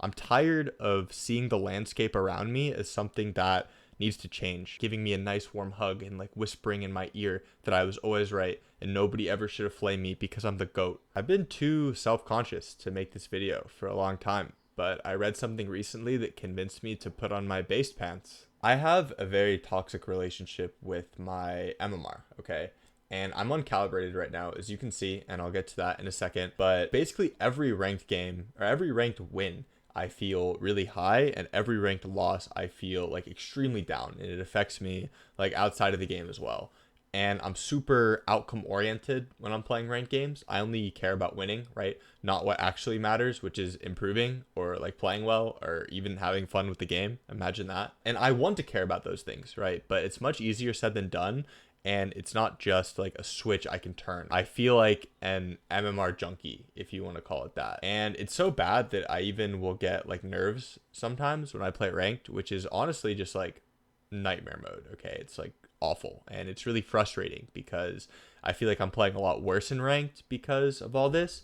I'm tired of seeing the landscape around me as something that needs to change, giving me a nice warm hug and like whispering in my ear that I was always right and nobody ever should have flamed me because I'm the GOAT. I've been too self-conscious to make this video for a long time, but I read something recently that convinced me to put on my based pants. I have a very toxic relationship with my MMR, okay? And I'm uncalibrated right now, as you can see, and I'll get to that in a second. But basically every ranked game or every ranked win, I feel really high, and every ranked loss I feel like extremely down, and it affects me like outside of the game as well. And I'm super outcome oriented when I'm playing ranked games. I only care about winning, right? Not what actually matters, which is improving or like playing well or even having fun with the game. Imagine that. And I want to care about those things, right? But it's much easier said than done. And it's not just like a switch I can turn. I feel like an MMR junkie, if you want to call it that. And it's so bad that I even will get like nerves sometimes when I play ranked, which is honestly just like nightmare mode. Okay, it's like awful, and it's really frustrating because I feel like I'm playing a lot worse in ranked because of all this.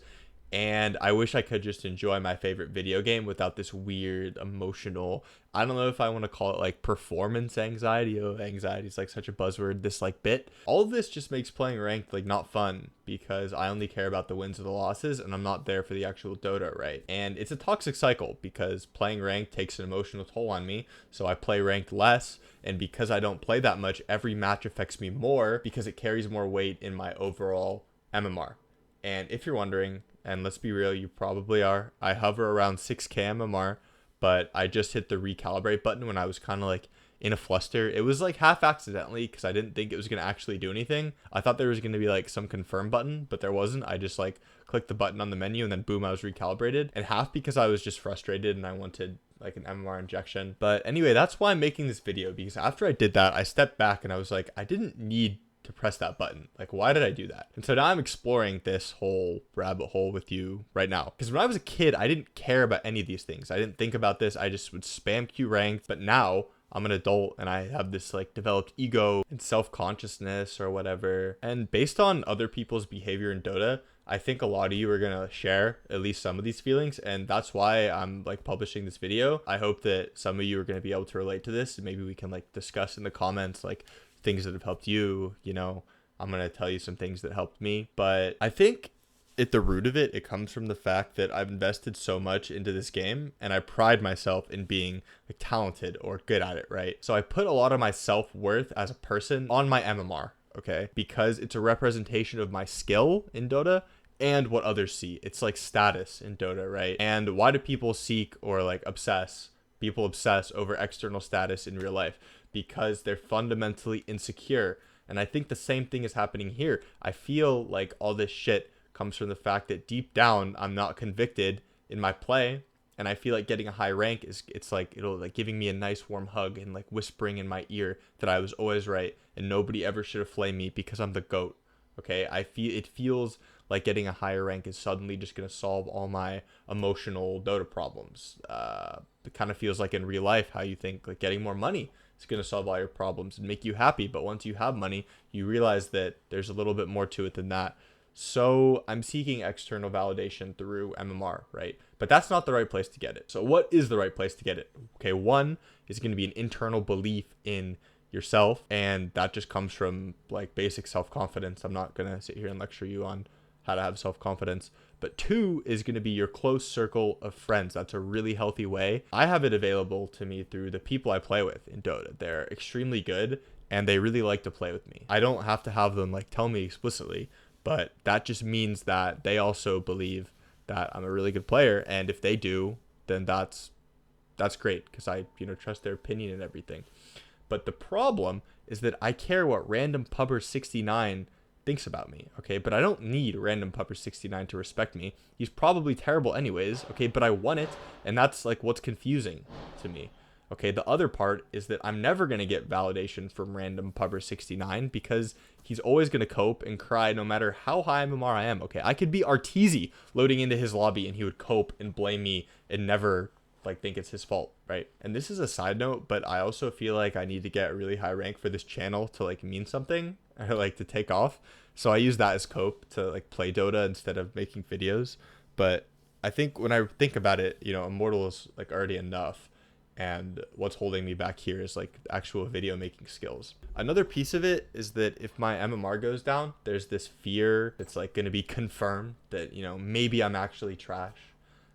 And I wish I could just enjoy my favorite video game without this weird emotional, I don't know if I want to call it like performance anxiety. Oh, anxiety is like such a buzzword, this like bit. All of this just makes playing ranked like not fun because I only care about the wins or the losses, and I'm not there for the actual Dota, right? And it's a toxic cycle because playing ranked takes an emotional toll on me, so I play ranked less, and because I don't play that much, every match affects me more because it carries more weight in my overall MMR. And if you're wondering, and let's be real, you probably are, I hover around 6k MMR, but I just hit the recalibrate button when I was kind of like in a fluster. It was like half accidentally because I didn't think it was going to actually do anything. I thought there was going to be like some confirm button, but there wasn't. I just like clicked the button on the menu and then boom, I was recalibrated. And half because I was just frustrated and I wanted like an MMR injection. But anyway, that's why I'm making this video, because after I did that, I stepped back and I was like, I didn't need to press that button. Like, why did I do that? And so now I'm exploring this whole rabbit hole with you right now. Because when I was a kid, I didn't care about any of these things. I didn't think about this. I just would spam Q ranked. But now I'm an adult and I have this like developed ego and self-consciousness or whatever. And based on other people's behavior in Dota, I think a lot of you are going to share at least some of these feelings, and that's why I'm like publishing this video. I hope that some of you are going to be able to relate to this, and maybe we can like discuss in the comments like things that have helped you. You know, I'm going to tell you some things that helped me, but I think at the root of it, it comes from the fact that I've invested so much into this game and I pride myself in being like talented or good at it, right? So I put a lot of my self-worth as a person on my MMR, okay? Because it's a representation of my skill in Dota and what others see. It's like status in Dota, right? And why do people seek or like obsess? People obsess over external status in real life because they're fundamentally insecure. And I think the same thing is happening here. I feel like all this shit comes from the fact that deep down I'm not convicted in my play, and I feel like getting a high rank is, it's like it'll like giving me a nice warm hug and like whispering in my ear that I was always right and nobody ever should have flamed me because I'm the GOAT. Okay, it feels like getting a higher rank is suddenly just going to solve all my emotional Dota problems. It kind of feels like in real life how you think like getting more money is going to solve all your problems and make you happy, but once you have money you realize that there's a little bit more to it than that. So I'm seeking external validation through MMR, right? But that's not the right place to get it. So what is the right place to get it? Okay, one is going to be an internal belief in yourself, and that just comes from like basic self-confidence. I'm not going to sit here and lecture you on how to have self-confidence. But two is going to be your close circle of friends. That's a really healthy way. I have it available to me through the people I play with in Dota. They're extremely good and they really like to play with me. I don't have to have them like tell me explicitly, but that just means that they also believe that I'm a really good player, and if they do, then that's great because I, you know, trust their opinion and everything. But the problem is that I care what random pubber 69 thinks about me, okay? But I don't need random pupper 69 to respect me. He's probably terrible anyways, okay? But I want it, and that's like what's confusing to me. Okay, the other part is that I'm never going to get validation from random pubber 69 because he's always going to cope and cry no matter how high MMR I am, okay? I could be Arteezy loading into his lobby and he would cope and blame me and never like think it's his fault, right? And this is a side note, but I also feel like I need to get a really high rank for this channel to like mean something or like to take off. So I use that as cope to like play Dota instead of making videos. But I think when I think about it, you know, Immortal is like already enough. And what's holding me back here is like actual video making skills. Another piece of it is that if my MMR goes down, there's this fear that's like going to be confirmed that, you know, maybe I'm actually trash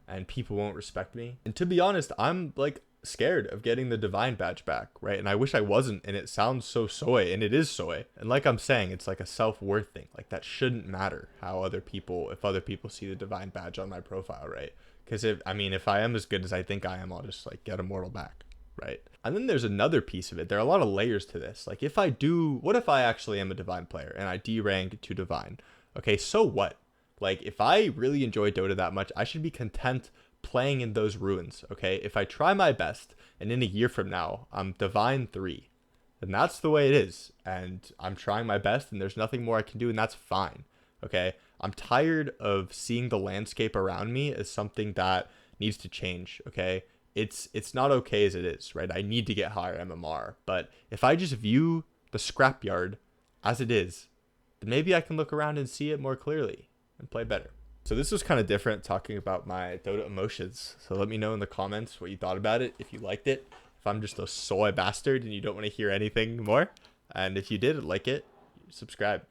and people won't respect me. And to be honest, I'm like scared of getting the divine badge back, right? And I wish I wasn't, and it sounds so soy, and it is soy. And like I'm saying, it's like a self-worth thing. Like that shouldn't matter how other people, if other people see the divine badge on my profile, right? Because if I am as good as I think I am, I'll just like get Immortal back, right? And then there's another piece of it. There are a lot of layers to this. Like if I do, what if I actually am a divine player and I D-rank to divine? Okay, so what? Like if I really enjoy Dota that much, I should be content playing in those ruins, okay? If I try my best and in a year from now, I'm divine 3, then that's the way it is. And I'm trying my best and there's nothing more I can do, and that's fine, okay? I'm tired of seeing the landscape around me as something that needs to change, okay? It's not okay as it is, right? I need to get higher MMR, but if I just view the scrapyard as it is, then maybe I can look around and see it more clearly and play better. So this was kind of different, talking about my Dota emotions. So let me know in the comments what you thought about it, if you liked it, if I'm just a soy bastard and you don't want to hear anything more. And if you did like it, subscribe.